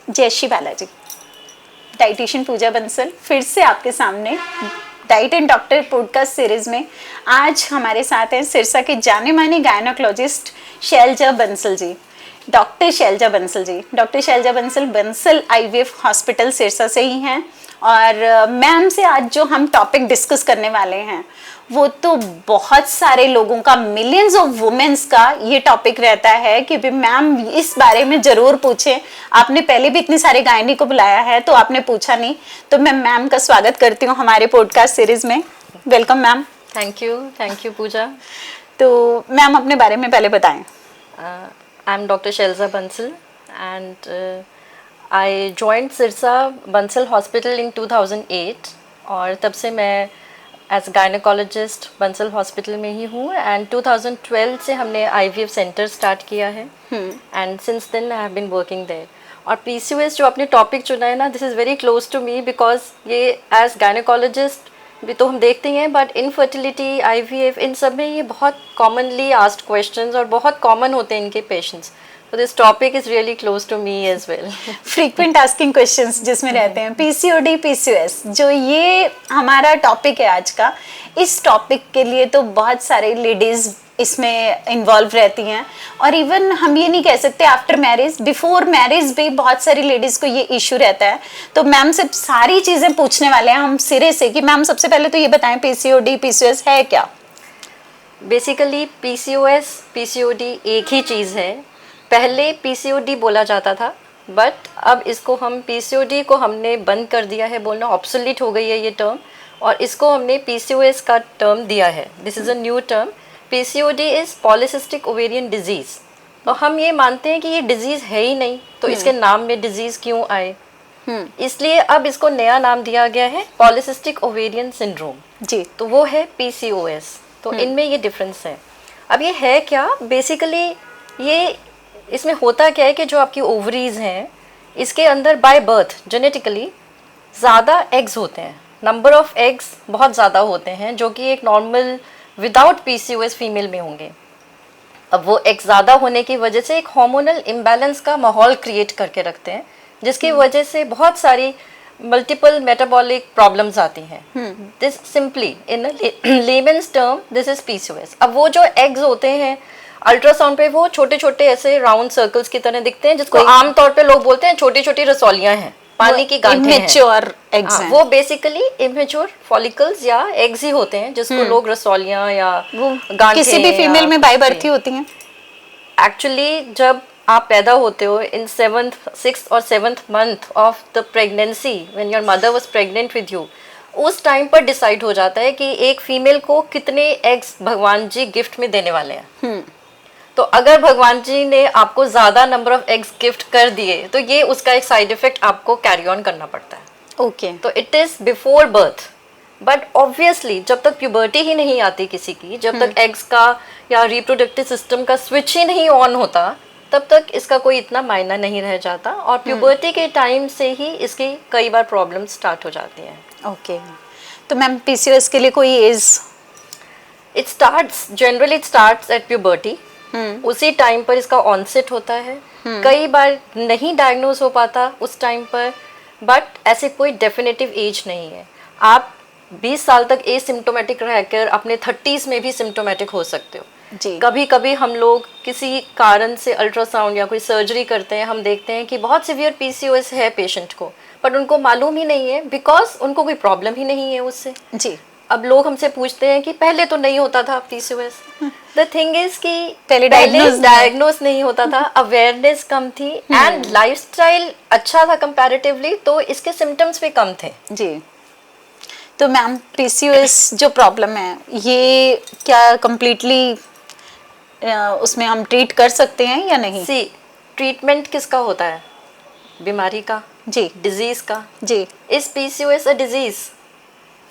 जय श्री बालाजी। डाइटिशियन पूजा बंसल फिर से आपके सामने diet and doctor podcast series में। आज हमारे साथ हैं सिरसा के जाने माने gynaecologist Shailja Bansal ji, doctor Shailja Bansal ji. Doctor Shailja Bansal Bansal IVF hospital Sirsa से ही हैं। और मैम से आज जो हम टॉपिक डिस्कस करने वाले हैं वो तो बहुत सारे लोगों का, मिलियंस ऑफ वुमेन्स का ये टॉपिक रहता है कि भी मैम इस बारे में जरूर पूछें। आपने पहले भी इतने सारे गायनी को बुलाया है तो आपने पूछा नहीं, तो मैं मैम का स्वागत करती हूँ हमारे पॉडकास्ट सीरीज में। Welcome ma'am. Thank you Pooja. तो मैम अपने बारे में पहले बताएं। I am doctor Shailja Bansal and I joined Sirsa Bansal hospital in 2008 और तब से मैं एज गायनोकोलॉजिस्ट बंसल हॉस्पिटल में ही हूँ। एंड 2012 से हमने आईवीएफ सेंटर स्टार्ट किया है and since then I have been working there. और पीसीओएस जो आपने टॉपिक चुना है ना, this is very close to me because ये एज गायनोकोलॉजिस्ट भी तो हम देखते हैं, बट इनफर्टिलिटी, आईवीएफ, इन सब में ये बहुत कॉमनली आस्क्ड क्वेश्चंस और बहुत कॉमन होते हैं इनके patients. So this topic is really close to me as well. Frequent asking questions जिसमें रहते हैं पीसीओडी, पीसीओएस, जो ये हमारा टॉपिक है आज का। इस टॉपिक के लिए तो बहुत सारे लेडीज इसमें इन्वॉल्व रहती हैं और इवन हम ये नहीं कह सकते आफ्टर मैरिज, बिफोर मैरिज भी बहुत सारी लेडीज को ये इशू रहता है। तो मैम से सारी चीजें पूछने वाले हैं हम सिरे से कि मैम सबसे पहले तो ये बताएं पीसीओडी, पीसीओएस है क्या? बेसिकली पीसीओएस, पीसीओडी एक ही चीज़ है। पहले पीसीओडी बोला जाता था बट अब इसको हम पीसीओडी को हमने बंद कर दिया है, बोलना ऑब्सोलीट हो गई है ये टर्म, और इसको हमने पीसीओएस का टर्म दिया है। This is a new term. PCOD is polycystic ovarian disease. और हम ये मानते हैं कि ये डिजीज़ है ही नहीं, तो इसके नाम में डिजीज़ क्यों आए, इसलिए अब इसको नया नाम दिया गया है पॉलीसिस्टिक ओवेरियन सिंड्रोम जी। तो वो है पीसीओएस। तो इनमें ये डिफरेंस है। अब ये है क्या, बेसिकली ये इसमें होता क्या है कि जो आपकी ओवरीज हैं इसके अंदर बाय बर्थ जेनेटिकली ज़्यादा एग्स होते हैं, नंबर ऑफ एग्स बहुत ज़्यादा होते हैं जो कि एक नॉर्मल विदाउट पीसीओएस फीमेल में होंगे। अब वो एग्स ज़्यादा होने की वजह से एक हार्मोनल इम्बैलेंस का माहौल क्रिएट करके रखते हैं, जिसकी वजह से बहुत सारी मल्टीपल मेटाबॉलिक प्रॉब्लम्स आती हैं। This simply in lemons term this is PCOS. अब वो जो एग्स होते हैं अल्ट्रासाउंड पे वो छोटे छोटे ऐसे राउंड सर्कल्स की तरह दिखते हैं, जिसको आमतौर पे लोग बोलते हैं छोटी छोटी रसौलियां हैं, पानी की गांठें हैं। इमेच्योर एग्स हैं। वो बेसिकली इमेच्योर फॉलिकल्स या एग्स ही होते हैं, जिसको लोग रसौलियां या गांठें किसी भी फीमेल में बाय बर्थ ही होती हैं। एक्चुअली जब आप पैदा होते हो इन 6th और 7th month of the pregnancy, when your mother was pregnant with you, उस टाइम पर डिसाइड हो जाता है कि एक फीमेल को कितने एग्स भगवान जी गिफ्ट में देने वाले हैं। तो अगर भगवान जी ने आपको ज़्यादा नंबर ऑफ एग्स गिफ्ट कर दिए तो ये उसका एक साइड इफेक्ट आपको कैरी ऑन करना पड़ता है। ओके। तो it is before birth, but obviously जब तक प्यूबर्टी ही नहीं आती किसी की, जब तक एग्स का या रिप्रोडक्टिव सिस्टम का स्विच ही नहीं ऑन होता, तब तक इसका कोई इतना मायना नहीं रह जाता। और प्यूबर्टी के टाइम से ही इसकी कई बार प्रॉब्लम स्टार्ट हो जाती हैं। ओके। तो मैम पीसीओएस के लिए कोई age? It starts at puberty. उसी टाइम पर इसका ऑनसेट होता है। कई बार नहीं डायग्नोज हो पाता उस टाइम पर, बट ऐसे कोई डेफिनेटिव एज नहीं है। आप 20 साल तक एसिम्प्टोमेटिक रहकर अपने 30s में भी सिम्प्टोमेटिक हो सकते हो जी। कभी कभी हम लोग किसी कारण से अल्ट्रासाउंड या कोई सर्जरी करते हैं, हम देखते हैं कि बहुत सीवियर पीसीओएस है पेशेंट को, बट उनको मालूम ही नहीं है बिकॉज उनको कोई प्रॉब्लम ही नहीं है उससे जी। अब लोग हमसे पूछते हैं कि पहले तो नहीं होता था पीसीओएस। द थिंग इज कि पहले डायग्नोज नहीं होता था, अवेयरनेस कम थी एंड लाइफस्टाइल अच्छा था कंपैरेटिवली, तो इसके सिम्टम्स भी कम थे जी। तो मैम पीसीओएस जो प्रॉब्लम है ये क्या कंप्लीटली उसमें हम ट्रीट कर सकते हैं या नहीं? सी ट्रीटमेंट किसका होता है? बीमारी का जी, डिजीज का जी। Is PCOS a disease?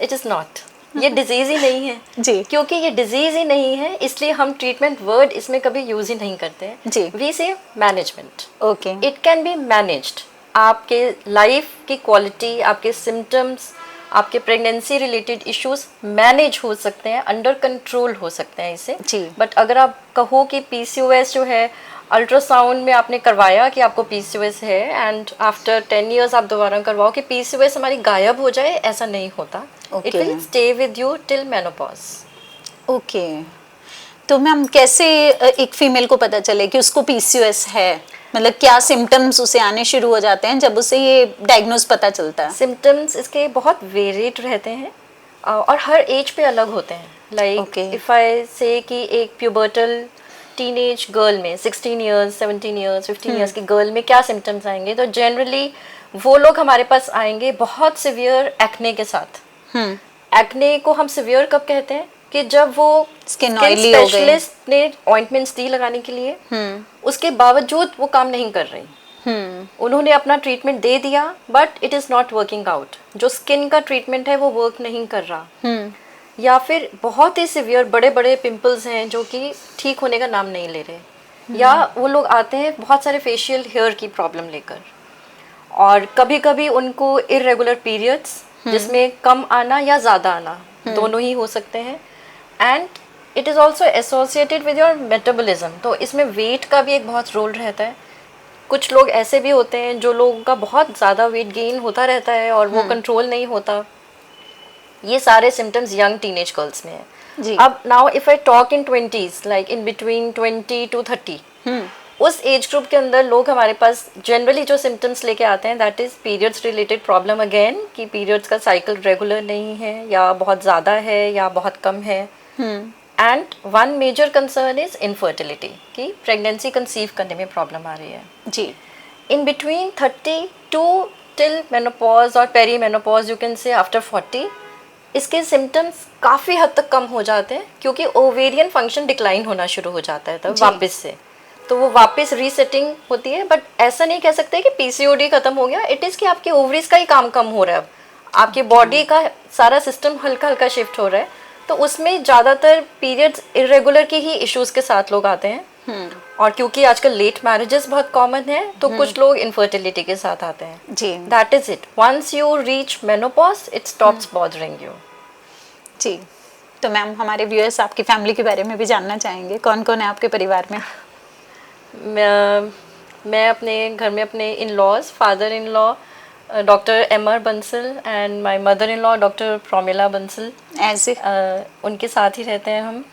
It is not. ये डिजीज ही नहीं है जी। क्योंकि ये डिजीज ही नहीं है इसलिए हम ट्रीटमेंट वर्ड इसमें कभी यूज ही नहीं करते हैं जी। वी से management. Okay. It can be managed. आपके लाइफ की क्वालिटी, आपके सिम्टम्स, आपके प्रेगनेंसी रिलेटेड इश्यूज मैनेज हो सकते हैं, अंडर कंट्रोल हो सकते हैं इससे जी। बट अगर आप कहो कि पीसीओएस जो है अल्ट्रासाउंड में आपने करवाया कि आपको पीसीओएस है एंड आफ्टर 10 इयर्स आप दोबारा करवाओ कि पीसीओएस हमारी गायब हो जाए, ऐसा नहीं होता. It Okay. Will stay with you till menopause. Okay. तो मैम कैसे एक फीमेल को पता चले कि उसको पीसीओएस है? मतलब क्या सिम्टम्स उसे आने शुरू हो जाते हैं जब उसे ये डायग्नोज पता चलता है? सिम्टम्स इसके बहुत वेरिएड रहते हैं और हर एज पे अलग होते हैं. Like Okay. इफ आई से कि एक प्यूबर्टल टीनेज गर्ल में 16 इयर्स 17 इयर्स 15 इयर्स की गर्ल में क्या सिम्टम्स आएंगे, तो जनरली वो लोग हमारे पास आएंगे बहुत सिवियर एक्ने के साथ. एक्ने को हम सिवियर कब कहते हैं कि जब वो Skin oily हो गई. स्पेशलिस्ट ने ऑइंटमेंट्स दी लगाने के लिए, उसके बावजूद वो काम नहीं कर रही. उन्होंने अपना ट्रीटमेंट दे दिया but it is not working out. जो स्किन का ट्रीटमेंट है वो वर्क नहीं कर रहा. या फिर बहुत ही सिवियर बड़े बड़े पिंपल्स हैं जो कि ठीक होने का नाम नहीं ले रहे. या वो लोग आते हैं बहुत सारे फेशियल हेयर की प्रॉब्लम लेकर, और कभी कभी उनको इरेगुलर पीरियड्स जिसमें कम आना या ज़्यादा आना दोनों ही हो सकते हैं. And it is also associated with your metabolism. तो इसमें वेट का भी एक बहुत रोल रहता है. कुछ लोग ऐसे भी होते हैं जो लोगों का बहुत ज़्यादा वेट गेन होता रहता है और वो कंट्रोल नहीं होता. ये सारे सिम्टम्स यंग टीनेज गर्ल्स में है. जी. अब now if I talk in 20s, like in between 20 to 30, उस एज ग्रुप के अंदर लोग हमारे पास जनरली जो सिम्टम्स लेके आते हैं that is periods related problem. Again कि पीरियड्स का साइकिल रेगुलर नहीं है या बहुत ज़्यादा है या बहुत कम है. And one major concern is infertility, कि प्रेगनेंसी कंसीव करने में प्रॉब्लम आ रही है. जी. इन बिटवीन 32 टिल मेनोपॉज और peri menopause you can say after 40, इसके सिम्टम्स काफ़ी हद तक कम हो जाते हैं क्योंकि ओवेरियन फंक्शन डिक्लाइन होना शुरू हो जाता है तब वापस से. तो वो वापस रीसेटिंग होती है. बट ऐसा नहीं कह सकते कि पीसीओडी खत्म हो गया. इट इज़ कि आपके ओवरीज का ही काम कम हो रहा है. अब आपके बॉडी का सारा सिस्टम हल्का हल्का शिफ्ट हो रहा है. तो उसमें ज़्यादातर पीरियड्स इरेगुलर के ही इश्यूज़ के साथ लोग आते हैं. और क्योंकि आजकल लेट मैरिजेस बहुत कॉमन है तो कुछ लोग इनफर्टिलिटी के साथ आते हैं. जी. That is it. Once you reach menopause it stops bothering you. जी. तो मैम हमारे व्यूअर्स आपकी फैमिली के बारे में भी जानना चाहेंगे. कौन कौन है आपके परिवार में? मैं अपने घर में अपने in laws, father in law doctor MR. Bansal and my mother in law doctor Promila Bansal, ऐसे. उनके साथ ही रहते हैं हम.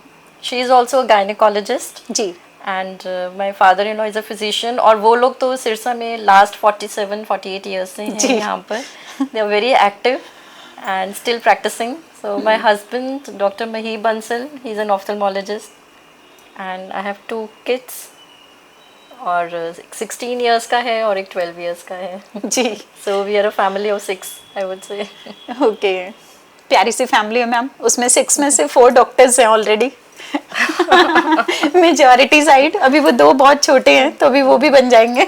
She is also gynaecologist. जी. And my father in law is a physician. और वो लोग तो सिरसा में लास्ट 47-48 ईयर्स से हैं यहाँ पर. They are very active and still practicing. So my husband, Dr. Mahi Bansal, he's an ophthalmologist, and I have 2 kids. और 16 years का है और एक 12 years का है. जी. So we are a family of 6, I would say. Okay. प्यारी सी family है ma'am. उसमें 6 में से 4 डॉक्टर्स हैं ऑलरेडी. Majority side. अभी वो 2 बहुत छोटे हैं तो अभी वो भी बन जाएंगे.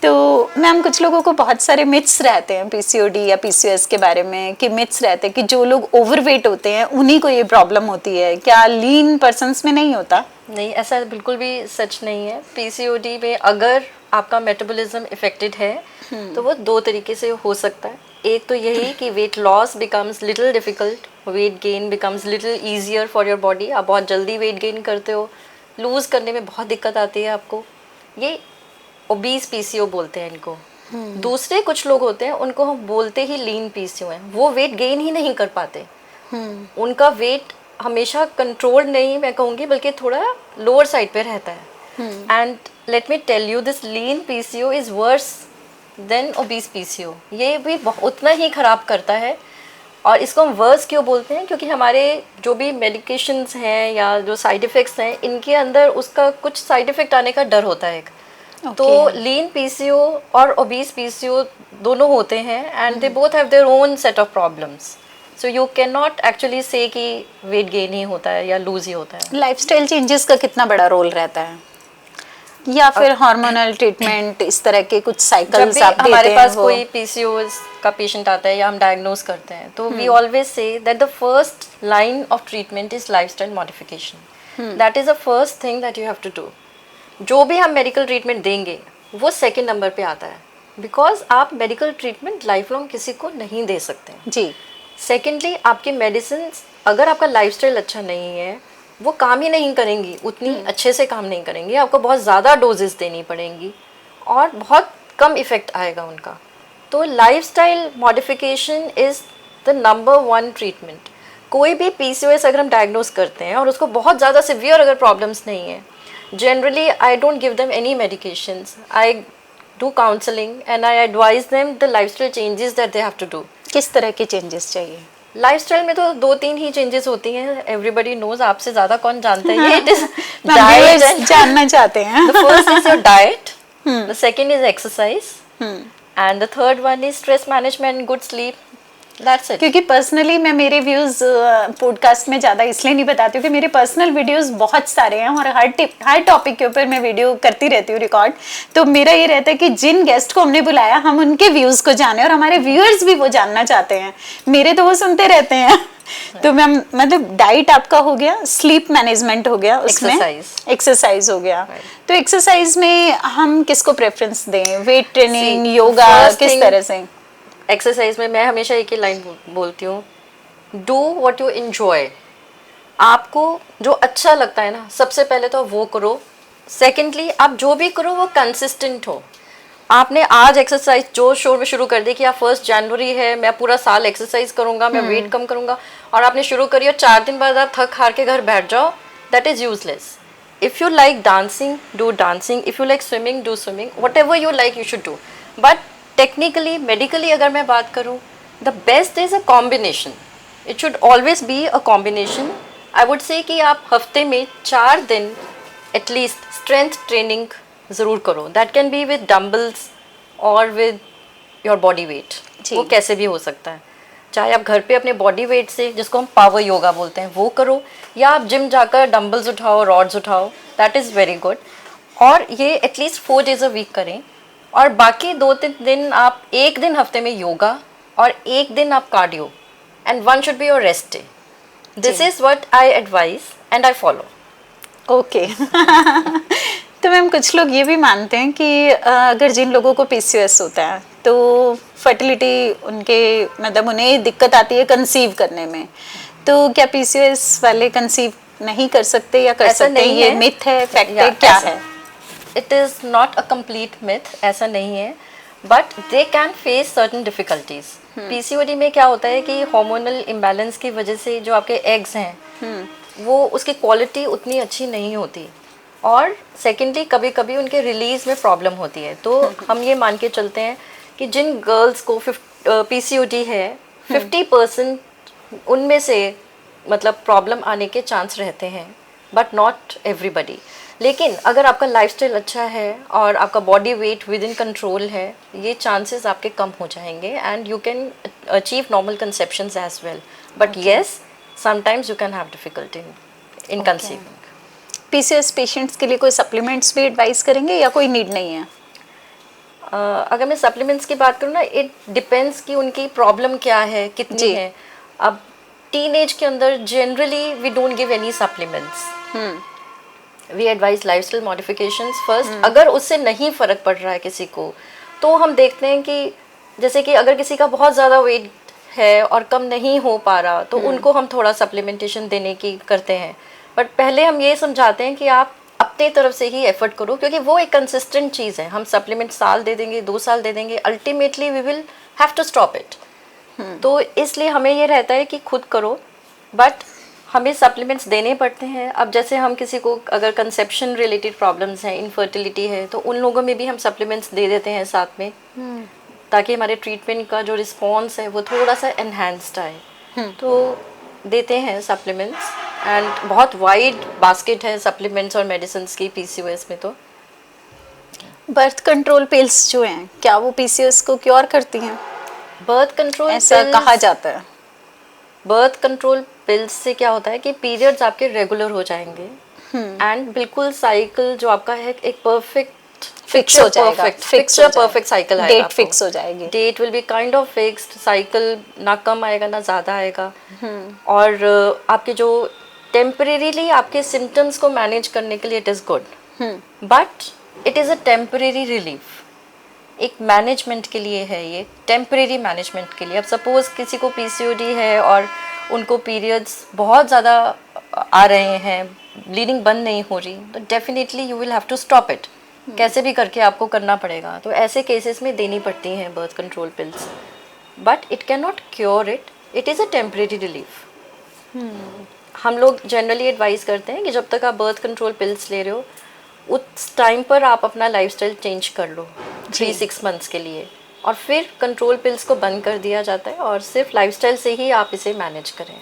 तो मैम कुछ लोगों को बहुत सारे मिथ्स रहते हैं पीसीओडी या पीसीओएस के बारे में, कि मिथ्स रहते हैं कि जो लोग ओवरवेट होते हैं उन्हीं को ये प्रॉब्लम होती है. क्या लीन पर्सन्स में नहीं होता? नहीं, ऐसा बिल्कुल भी सच नहीं है. पीसीओडी में अगर आपका मेटाबॉलिज्म इफेक्टेड है तो वो 2 तरीके से हो सकता है. एक तो यही कि weight loss becomes little difficult, weight gain becomes little easier for your body. आप बहुत जल्दी वेट गेन करते हो, लूज़ करने में बहुत दिक्कत आती है आपको. ये ओबीस पीसीओ बोलते हैं इनको. दूसरे कुछ लोग होते हैं उनको हम बोलते ही लीन पीसीओ हैं. वो वेट गेन ही नहीं कर पाते. उनका वेट हमेशा कंट्रोल नहीं मैं कहूँगी बल्कि थोड़ा लोअर साइड पे रहता है. And let me tell you this lean PCO is worse than obese PCO. ये भी उतना ही ख़राब करता है. और इसको हम वर्स क्यों बोलते हैं? क्योंकि हमारे जो भी मेडिकेशंस हैं या जो साइड इफ़ेक्ट्स हैं इनके अंदर उसका कुछ साइड इफ़ेक्ट आने का डर होता है. तो लीन पीसीओ और ओबीस पीसीओ दोनों होते हैं and they both have their own set of problems. So you can not actually से कि वेट गेन ही होता है या लूज ही होता है. लाइफस्टाइल चेंजेस का कितना बड़ा रोल रहता है? या फिर हार्मोनल ट्रीटमेंट, इस तरह के कुछ साइकिल्स आप देते हैं? हमारे पास कोई पीसीओएस का पेशेंट आता है या हम डायग्नोज करते हैं तो we always say that the first line of treatment is lifestyle modification. That is the first thing that you have to do. जो भी हम मेडिकल ट्रीटमेंट देंगे वो सेकंड नंबर पे आता है. बिकॉज आप मेडिकल ट्रीटमेंट लाइफ लॉन्ग किसी को नहीं दे सकते. जी. सेकेंडली आपकी मेडिसिन, अगर आपका लाइफस्टाइल अच्छा नहीं है वो काम ही नहीं करेंगी, उतनी अच्छे से काम नहीं करेंगी, आपको बहुत ज़्यादा डोजेस देनी पड़ेंगी और बहुत कम इफ़ेक्ट आएगा उनका। तो lifestyle modification is the number 1 treatment. कोई भी पीसीओएस अगर हम डायग्नोस करते हैं और उसको बहुत ज़्यादा सिवियर अगर प्रॉब्लम्स नहीं है, generally I don't give them any medications, I do counselling and I advise them the lifestyle changes that they have to do. किस तरह के चेंजेस चाहिए? लाइफस्टाइल में तो 2-3 ही चेंजेस होती हैं, एवरीबडी नोज, आपसे ज़्यादा कौन जानता है। इट इज डाइट जानना चाहते हैं। The first is your diet, the second is exercise, and the third one is stress management, good sleep, that's it. क्योंकि पर्सनली मैं मेरे व्यूज पॉडकास्ट में ज़्यादा इसलिए नहीं बताती हूँ कि मेरे पर्सनल वीडियोस बहुत सारे हैं और हर टॉपिक के ऊपर मैं वीडियो करती रहती हूँ रिकॉर्ड। तो मेरा ये रहता है कि जिन गेस्ट को हमने बुलाया हम उनके व्यूज़ को जाने और हमारे व्यूअर्स भी वो जानना चाहते हैं, मेरे तो वो सुनते रहते हैं। तो मैम मतलब डाइट आपका हो गया, स्लीप मैनेजमेंट हो गया, उसमें एक्सरसाइज हो गया। तो एक्सरसाइज में हम किसको प्रेफरेंस दें, वेट ट्रेनिंग, योगा, किस तरह से? एक्सरसाइज में मैं हमेशा एक ही लाइन बोलती हूँ, डू व्हाट यू एंजॉय। आपको जो अच्छा लगता है ना, सबसे पहले तो वो करो। सेकेंडली आप जो भी करो वो कंसिस्टेंट हो। आपने आज एक्सरसाइज जो शोर में शुरू कर दी कि आप 1 जनवरी है, मैं पूरा साल एक्सरसाइज करूंगा, मैं वेट कम करूंगा, और आपने शुरू करी और 4 दिन बाद आप थक हार के घर बैठ जाओ, that is useless. If you like dancing, do dancing, if you like swimming, do swimming, what ever you like you should do. But technically, medically अगर मैं बात करूं, the best is a combination, it should always be a combination. I would say कि आप हफ्ते में 4 दिन at least strength training ज़रूर करो। That can be with dumbbells और विद योर बॉडी वेट, वो कैसे भी हो सकता है। चाहे आप घर पे अपने बॉडी वेट से, जिसको हम पावर योगा बोलते हैं, वो करो, या आप जिम जाकर डम्बल्स उठाओ, रॉड्स उठाओ, दैट इज़ वेरी गुड। और ये एटलीस्ट 4 डेज अ वीक करें, और बाकी 2-3 दिन आप, 1 दिन हफ्ते में योगा और 1 दिन आप cardio, and 1 should be your rest day. This is what I advise and I follow. Okay. तो मैम कुछ लोग ये भी मानते हैं कि अगर जिन लोगों को पीसीओएस होता है तो फर्टिलिटी उनके मतलब उन्हें दिक्कत आती है कंसीव करने में, तो क्या पीसीओएस वाले कंसीव नहीं कर सकते या कर सकते हैं? ये मिथ है, फैक्ट है, क्या है? It is not a complete myth, ऐसा नहीं है, but they can face certain difficulties. PCOD में क्या होता है कि हार्मोनल इम्बैलेंस की वजह से जो आपके एग्स हैं वो उसकी क्वालिटी उतनी अच्छी नहीं होती, और सेकेंडली कभी कभी उनके रिलीज में प्रॉब्लम होती है। तो हम ये मान के चलते हैं कि जिन गर्ल्स को पीसीओडी है, 50% उनमें से मतलब प्रॉब्लम आने के चांस रहते हैं, बट नॉट एवरीबडी। लेकिन अगर आपका लाइफस्टाइल अच्छा है और आपका body weight within control है, ये चांसेस आपके कम हो जाएंगे, and you can achieve normal conceptions as well. But yes, sometimes you can have difficulty in conceiving. PCOS patients के लिए कोई सप्लीमेंट्स भी एडवाइस करेंगे या कोई नीड नहीं है? अगर मैं सप्लीमेंट्स की बात करूँ ना, इट डिपेंड्स कि उनकी प्रॉब्लम क्या है, कितनी है। अब टीनेज के अंदर generally we don't give any supplements, we advise lifestyle modifications first. अगर उससे नहीं फ़र्क पड़ रहा है किसी को, तो हम देखते हैं कि जैसे कि अगर किसी का बहुत ज़्यादा वेट है और कम नहीं हो पा रहा, तो उनको हम थोड़ा सप्लीमेंटेशन देने की करते हैं। बट पहले हम ये समझाते हैं कि आप अपने तरफ से ही एफर्ट करो, क्योंकि वो एक कंसिस्टेंट चीज़ है। हम सप्लीमेंट साल दे देंगे, 2 साल दे देंगे, ultimately we will have to stop it. तो इसलिए हमें ये रहता है कि खुद करो, बट हमें सप्लीमेंट्स देने पड़ते हैं। अब जैसे हम किसी को अगर कंसेप्शन रिलेटेड प्रॉब्लम्स हैं, इनफर्टिलिटी है, तो उन लोगों में भी हम सप्लीमेंट्स दे देते हैं साथ में, ताकि हमारे ट्रीटमेंट का जो रिस्पॉन्स है वो थोड़ा सा एनहांस्ड आए। तो देते हैं सप्लीमेंट्स, एंड बहुत वाइड बास्केट है सप्लीमेंट्स और मेडिसिन्स की पीसीओएस में। तो बर्थ कंट्रोल पिल्स जो हैं, क्या वो पीसीओएस को क्योर करती हैं? बर्थ कंट्रोल ऐसा कहा जाता है। बर्थ कंट्रोल पिल्स से क्या होता है कि पीरियड्स आपके रेगुलर हो जाएंगे, एंड बिल्कुल साइकिल जो आपका है एक परफेक्ट फिक्स हो जाएगा, परफेक्ट साइकिल आएगा, डेट फिक्स हो जाएगी, date will be kind of fixed cycle, ना कम आएगा ना ज़्यादा आएगा। और आपके जो टेम्परेरीली आपके सिम्टम्स को मैनेज करने के लिए it is good, but it is a temporary relief. एक मैनेजमेंट के लिए है, ये टेम्परेरी मैनेजमेंट के लिए। अब सपोज़ किसी को पीसीओडी है और उनको पीरियड्स बहुत ज़्यादा आ रहे हैं, ब्लीडिंग बंद नहीं हो रही, तो definitely you will have to stop it. कैसे भी करके आपको करना पड़ेगा। तो ऐसे केसेस में देनी पड़ती हैं birth control pills, but it can not cure it, it is a temporary relief. हम लोग जनरली एडवाइस करते हैं कि जब तक आप बर्थ कंट्रोल पिल्स ले रहे हो उस टाइम पर आप अपना लाइफस्टाइल चेंज कर लो 3-6 मंथ्स के लिए, और फिर कंट्रोल पिल्स को बंद कर दिया जाता है और सिर्फ लाइफस्टाइल से ही आप इसे मैनेज करें।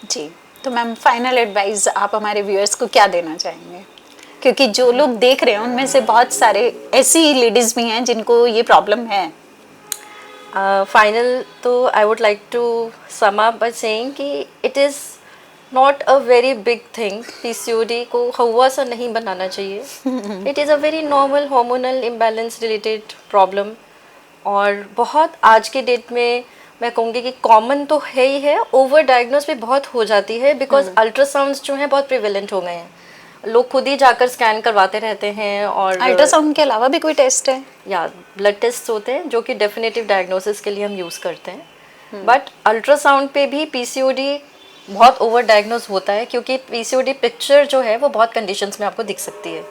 जी, तो मैम फाइनल एडवाइस आप हमारे व्यूअर्स को क्या देना चाहेंगे, क्योंकि जो लोग देख रहे हैं उनमें से बहुत सारे ऐसी लेडीज़ भी हैं जिनको ये प्रॉब्लम है। फाइनल तो I would like to sum up by saying कि it is not a very big thing. PCOD को हवा सा नहीं बनाना चाहिए। It is a very normal hormonal imbalance related problem, और बहुत आज के डेट में मैं कहूँगी कि कॉमन तो है ही है, ओवर डायग्नोस भी बहुत हो जाती है, बिकॉज अल्ट्रासाउंड्स जो हैं बहुत प्रिवेलेंट हो गए हैं। लोग खुद ही जाकर स्कैन करवाते रहते हैं, और अल्ट्रासाउंड के अलावा भी कोई टेस्ट है? या ब्लड टेस्ट होते हैं जो कि डेफिनेटिव डायग्नोसिस के लिए हम यूज़ करते हैं, बट अल्ट्रासाउंड पे भी पीसीओडी बहुत ओवर डायग्नोस होता है, क्योंकि पीसीओडी पिक्चर जो है वो बहुत कंडीशंस में आपको दिख सकती है।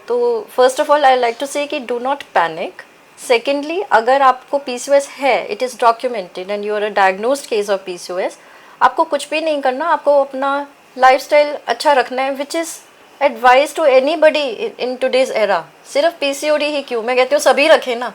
तो first of all I like to say कि डू नॉट पैनिक। सेकेंडली, अगर आपको पीसीओएस है, it is documented and you are a diagnosed case of PCOS, आपको कुछ भी नहीं करना, आपको अपना लाइफस्टाइल अच्छा रखना है, which is advice to anybody in today's era. सिर्फ पीसीओडी ही क्यों, मैं कहती हूँ सभी रखें ना।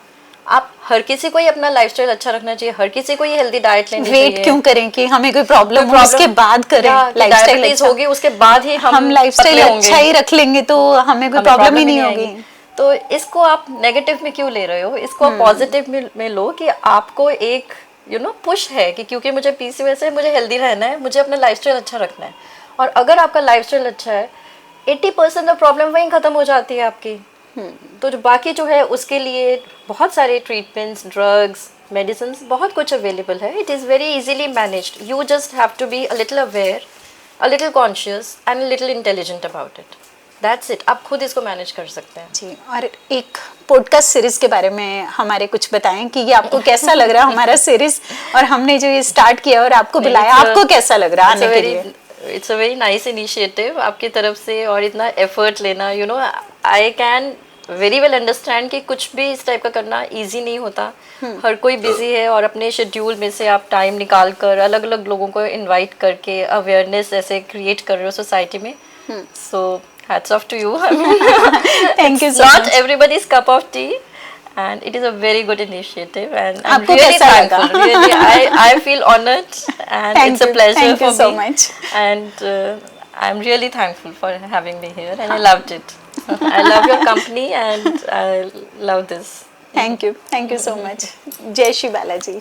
आप हर किसी को ही अपना लाइफस्टाइल अच्छा रखना चाहिए, हर किसी को ही हेल्दी डाइट लेनी चाहिए। वेट क्यों करें कि हमें कोई प्रॉब्लम हो उसके बाद करें लाइफस्टाइल डायबिटीज होगी उसके बाद ही हम लाइफस्टाइल अच्छा ही रख लेंगे तो हमें कोई प्रॉब्लम ही नहीं होगी। तो इसको आप नेगेटिव में क्यों ले रहे हो, इसको आप पॉजिटिव में लो कि आपको एक पुश है कि क्योंकि मुझे पीसीओएस है, मुझे हेल्दी रहना है, मुझे अपना लाइफस्टाइल अच्छा रखना है। और अगर आपका लाइफस्टाइल अच्छा है, 80% ऑफ प्रॉब्लम वहीं खत्म हो जाती है आपकी। तो जो बाकी जो है उसके लिए बहुत सारे ट्रीटमेंट्स, ड्रग्स, मेडिसिन, बहुत कुछ अवेलेबल है। It is very easily managed. You just have to be a little aware, a little conscious and a little intelligent about it. That's it. आप खुद इसको मैनेज कर सकते हैं। जी, और एक पॉडकास्ट सीरीज के बारे में हमारे कुछ बताएं कि ये आपको कैसा लग रहा है हमारा सीरीज, और हमने जो ये स्टार्ट किया और आपको बुलाया, आपको कैसा लग रहा है आने के लिए? It's a very nice initiative आपकी तरफ से, और इतना एफर्ट लेना, I can very well understand कि कुछ भी इस टाइप का करना इजी नहीं होता। हर कोई बिजी है, और अपने शेड्यूल में से आप टाइम निकाल कर अलग अलग लोगों को इनवाइट करके अवेयरनेस ऐसे क्रिएट कर रहे हो सोसाइटी में। So hats off to you. Thank you so much. Not everybody's cup of tea, and it is a very good initiative, and I'm आपको really कैसा thankful. लगा? Really, I feel honored, and Thank it's a you. pleasure Thank for you so me. much. And I'm really thankful for having me here, and I loved it. I love your company, and I love this. Thank you so much. जय श्री बालाजी।